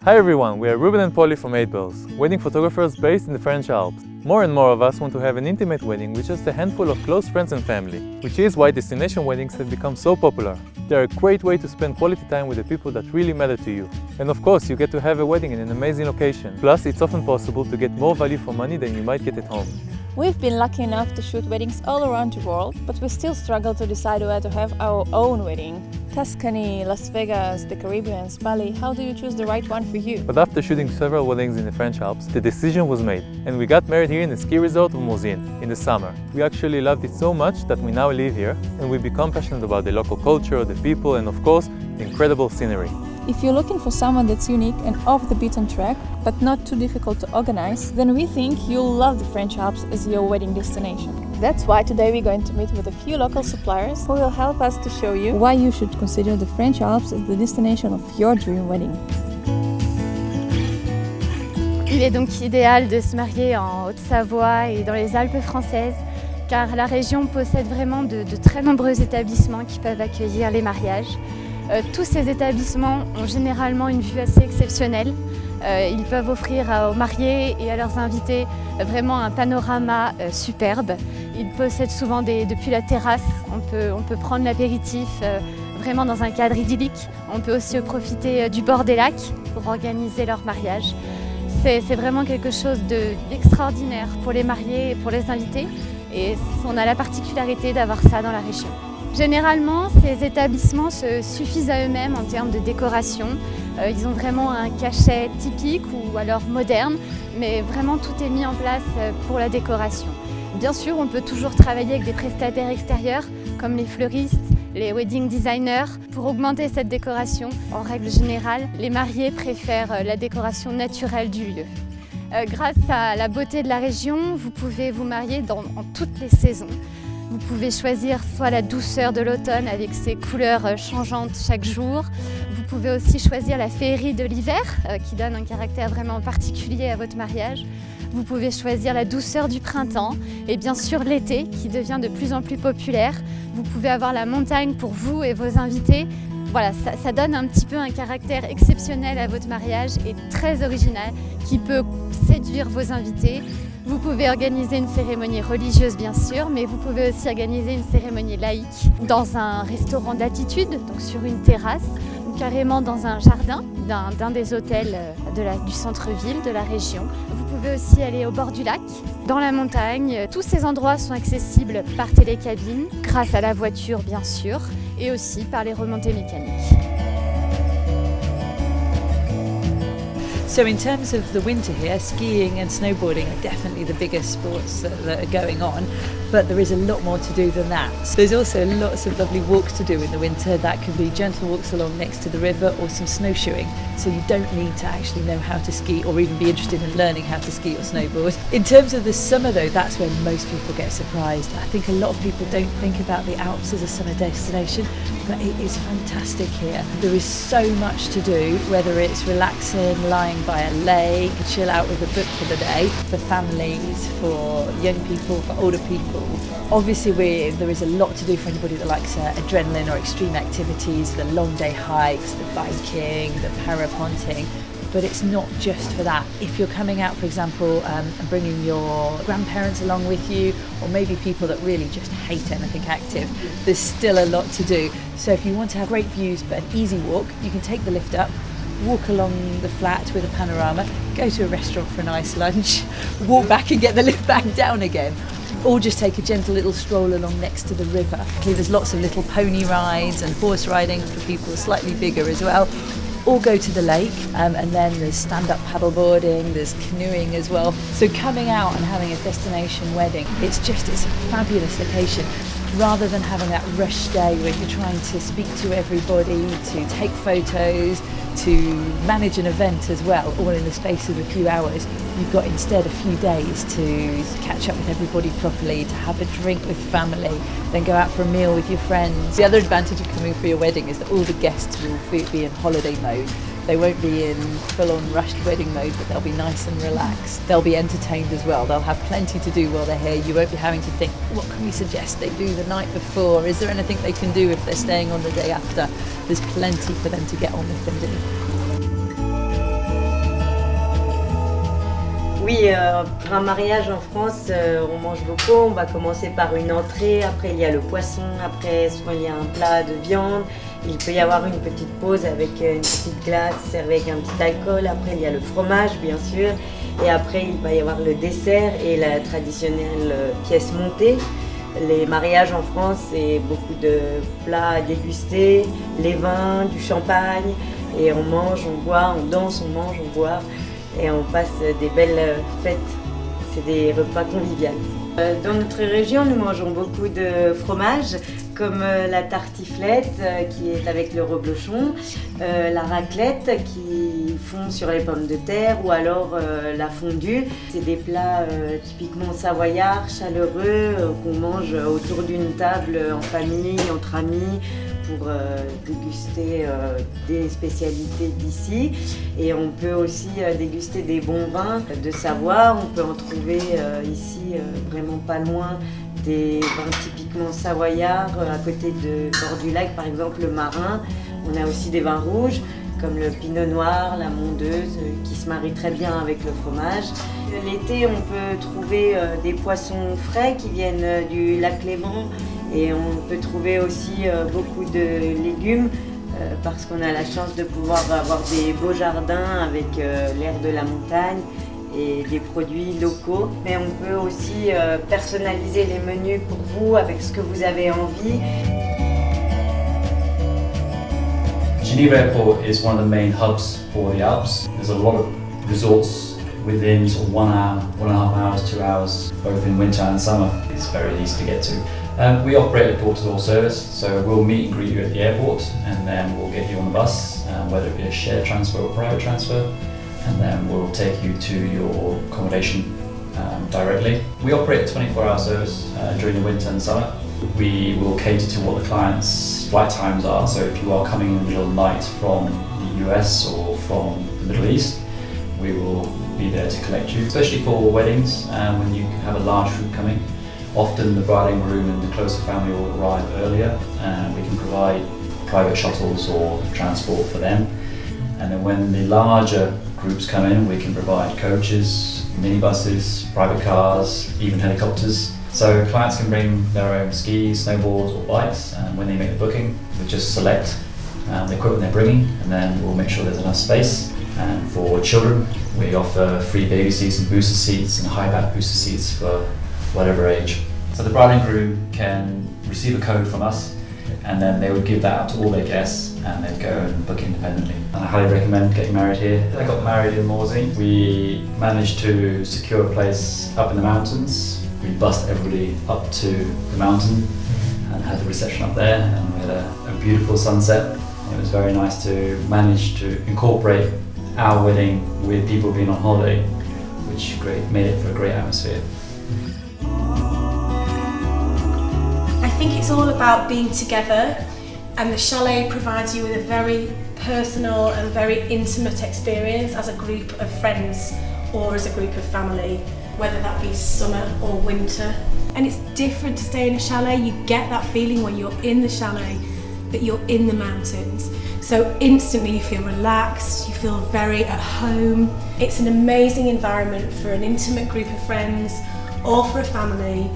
Hi everyone, we are Ruben and Pauline from 8 Bells, wedding photographers based in the French Alps. More and more of us want to have an intimate wedding with just a handful of close friends and family, which is why destination weddings have become so popular. They're a great way to spend quality time with the people that really matter to you. And of course, you get to have a wedding in an amazing location. Plus, it's often possible to get more value for money than you might get at home. We've been lucky enough to shoot weddings all around the world, but we still struggle to decide where to have our own wedding. Tuscany, Las Vegas, the Caribbean, Bali, how do you choose the right one for you? But after shooting several weddings in the French Alps, the decision was made, and we got married here in the ski resort of Morzine in the summer. We actually loved it so much that we now live here, and we become passionate about the local culture, the people, and of course, the incredible scenery. If you're looking for someone that's unique and off the beaten track, but not too difficult to organize, then we think you'll love the French Alps as your wedding destination. That's why today we're going to meet with a few local suppliers who will help us to show you why you should consider the French Alps as the destination of your dream wedding. Il est donc idéal de se marier en Haute-Savoie et dans les Alpes françaises, car la région possède vraiment de très nombreux établissements qui peuvent accueillir les mariages. Tous ces établissements ont généralement une vue assez exceptionnelle. Ils peuvent offrir aux mariés et à leurs invités vraiment un panorama superbe. Ils possèdent souvent depuis la terrasse, on peut prendre l'apéritif vraiment dans un cadre idyllique. On peut aussi profiter du bord des lacs pour organiser leur mariage. C'est vraiment quelque chose d'extraordinaire pour les mariés et pour les invités. Et on a la particularité d'avoir ça dans la région. Généralement, ces établissements se suffisent à eux-mêmes en termes de décoration. Ils ont vraiment un cachet typique ou alors moderne, mais vraiment tout est mis en place pour la décoration. Bien sûr, on peut toujours travailler avec des prestataires extérieurs, comme les fleuristes, les wedding designers, pour augmenter cette décoration. En règle générale, les mariés préfèrent la décoration naturelle du lieu. Grâce à la beauté de la région, vous pouvez vous marier en toutes les saisons. Vous pouvez choisir soit la douceur de l'automne avec ses couleurs changeantes chaque jour. Vous pouvez aussi choisir la féerie de l'hiver qui donne un caractère vraiment particulier à votre mariage. Vous pouvez choisir la douceur du printemps et bien sûr l'été qui devient de plus en plus populaire. Vous pouvez avoir la montagne pour vous et vos invités. Voilà, ça donne un petit peu un caractère exceptionnel à votre mariage et très original qui peut séduire vos invités. Vous pouvez organiser une cérémonie religieuse bien sûr, mais vous pouvez aussi organiser une cérémonie laïque dans un restaurant d'altitude, donc sur une terrasse, ou carrément dans un jardin d'un des hôtels du centre-ville de la région. Vous pouvez aussi aller au bord du lac, dans la montagne. Tous ces endroits sont accessibles par télécabine, grâce à la voiture bien sûr, et aussi par les remontées mécaniques. So in terms of the winter here, skiing and snowboarding are definitely the biggest sports that are going on, but there is a lot more to do than that. There's also lots of lovely walks to do in the winter. That could be gentle walks along next to the river or some snowshoeing, so you don't need to actually know how to ski or even be interested in learning how to ski or snowboard. In terms of the summer though, that's when most people get surprised. I think a lot of people don't think about the Alps as a summer destination, but it is fantastic here. There is so much to do, whether it's relaxing, lying by a lake, chill out with a book for the day, for families, for young people, for older people. Obviously there is a lot to do for anybody that likes adrenaline or extreme activities, the long day hikes, the biking, the paraponting, but it's not just for that. If you're coming out, for example, and bringing your grandparents along with you, or maybe people that really just hate anything active, there's still a lot to do. So if you want to have great views but an easy walk, you can take the lift up, walk along the flat with a panorama, go to a restaurant for a nice lunch, walk back and get the lift back down again. Or just take a gentle little stroll along next to the river. There's lots of little pony rides and horse riding for people slightly bigger as well. Or go to the lake, and then there's stand-up paddleboarding, there's canoeing as well. So coming out and having a destination wedding, it's a fabulous location. Rather than having that rush day where you're trying to speak to everybody, to take photos, to manage an event as well, all in the space of a few hours, you've got instead a few days to catch up with everybody properly, to have a drink with family, then go out for a meal with your friends. The other advantage of coming for your wedding is that all the guests will be in holiday mode. They won't be in full-on rushed wedding mode, but they'll be nice and relaxed. They'll be entertained as well. They'll have plenty to do while they're here. You won't be having to think, what can we suggest they do the night before? Is there anything they can do if they're staying on the day after? There's plenty for them to get on with and do. Oui, pour un mariage en France, on mange beaucoup. On va commencer par une entrée, après il y a le poisson, après souvent il y a un plat de viande. Il peut y avoir une petite pause avec une petite glace servie avec un petit alcool. Après il y a le fromage bien sûr. Et après il va y avoir le dessert et la traditionnelle pièce montée. Les mariages en France, c'est beaucoup de plats à déguster, les vins, du champagne. Et on mange, on boit, on danse, on mange, on boit. Et on passe des belles fêtes. C'est des repas conviviaux. Dans notre région, nous mangeons beaucoup de fromages, comme la tartiflette qui est avec le reblochon, la raclette qui fond sur les pommes de terre ou alors la fondue. C'est des plats typiquement savoyards, chaleureux, qu'on mange autour d'une table en famille, entre amis, pour déguster des spécialités d'ici. Et on peut aussi déguster des bons vins de Savoie. On peut en trouver ici vraiment pas loin des vins typiquement savoyards à côté de bord du lac, par exemple le Marin. On a aussi des vins rouges comme le Pinot Noir, la Mondeuse qui se marient très bien avec le fromage. L'été, on peut trouver des poissons frais qui viennent du lac Léman. Et on peut trouver aussi beaucoup de légumes parce qu'on a la chance de pouvoir avoir des beaux jardins avec l'air de la montagne et des produits locaux. Mais on peut aussi personnaliser les menus pour vous avec ce que vous avez envie. Geneva Airport is one of the main hubs for the Alps. There's a lot of resorts within sort of 1 hour, 1.5 hours, 2 hours, both in winter and summer. It's very easy to get to. We operate a door-to-door service, so we'll meet and greet you at the airport and then we'll get you on the bus, whether it be a shared transfer or private transfer, and then we'll take you to your accommodation directly. We operate a 24-hour service during the winter and summer. We will cater to what the client's flight times are, so if you are coming in the middle of the night from the US or from the Middle East, we will be there to collect you, especially for weddings when you have a large group coming. Often the bride and groom and the closer family will arrive earlier and we can provide private shuttles or transport for them. And then when the larger groups come in, we can provide coaches, minibuses, private cars, even helicopters. So clients can bring their own skis, snowboards or bikes, and when they make the booking, we just select the equipment they're bringing and then we'll make sure there's enough space. And for children, we offer free baby seats and booster seats and high back booster seats for whatever age. So the bride and groom can receive a code from us and then they would give that out to all their guests and they'd go and book independently. And I highly recommend getting married here. I got married in Morzine. We managed to secure a place up in the mountains. We bussed everybody up to the mountain and had the reception up there, and we had a beautiful sunset. It was very nice to manage to incorporate our wedding with people being on holiday, which made it for a great atmosphere. I think it's all about being together, and the chalet provides you with a very personal and very intimate experience as a group of friends or as a group of family, whether that be summer or winter. And it's different to stay in a chalet. You get that feeling when you're in the chalet that you're in the mountains. So instantly you feel relaxed, you feel very at home. It's an amazing environment for an intimate group of friends or for a family.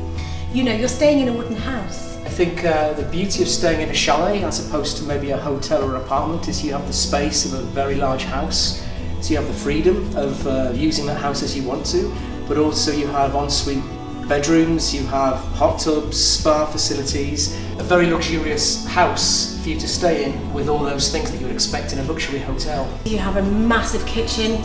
You know, you're staying in a wooden house. I think the beauty of staying in a chalet as opposed to maybe a hotel or apartment is you have the space of a very large house. So you have the freedom of using that house as you want to, but also you have ensuite bedrooms, you have hot tubs, spa facilities, a very luxurious house for you to stay in with all those things that you would expect in a luxury hotel. You have a massive kitchen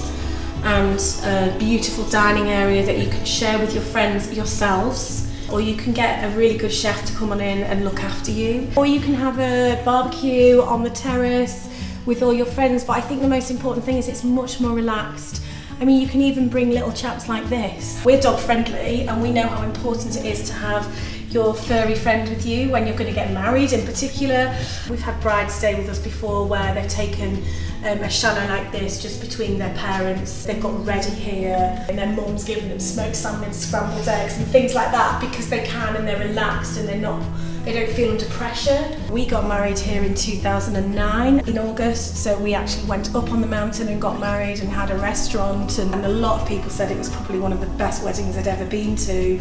and a beautiful dining area that you can share with your friends yourselves, or you can get a really good chef to come on in and look after you, or you can have a barbecue on the terrace with all your friends. But I think the most important thing is it's much more relaxed. I mean, you can even bring little chaps like this. We're dog friendly and we know how important it is to have your furry friend with you when you're going to get married in particular. We've had brides stay with us before where they've taken a chalet like this just between their parents. They've got ready here and their mum's giving them smoked salmon, scrambled eggs and things like that because they can, and they're relaxed and they're not They don't feel under pressure. We got married here in 2009 in August, so we actually went up on the mountain and got married and had a restaurant, and a lot of people said it was probably one of the best weddings they'd ever been to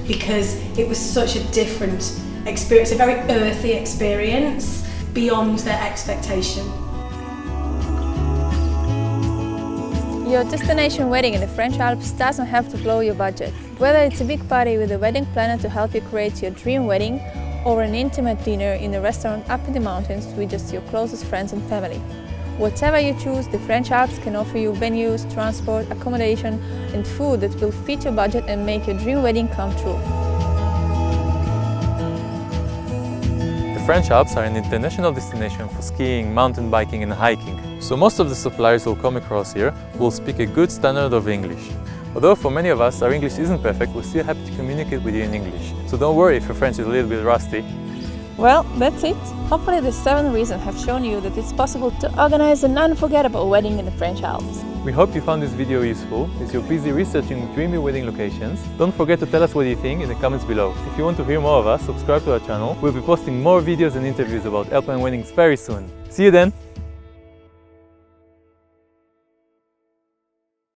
because it was such a different experience, a very earthy experience beyond their expectation. Your destination wedding in the French Alps doesn't have to blow your budget. Whether it's a big party with a wedding planner to help you create your dream wedding, or an intimate dinner in a restaurant up in the mountains with just your closest friends and family. Whatever you choose, the French Alps can offer you venues, transport, accommodation and food that will fit your budget and make your dream wedding come true. The French Alps are an international destination for skiing, mountain biking and hiking, so most of the suppliers you'll come across here will speak a good standard of English. Although for many of us our English isn't perfect, we're still happy to communicate with you in English, so don't worry if your French is a little bit rusty. Well, that's it. Hopefully the 7 reasons have shown you that it's possible to organize an unforgettable wedding in the French Alps. We hope you found this video useful. As you're busy researching dreamy wedding locations, don't forget to tell us what you think in the comments below. If you want to hear more of us, subscribe to our channel. We'll be posting more videos and interviews about Alpine weddings very soon. See you then!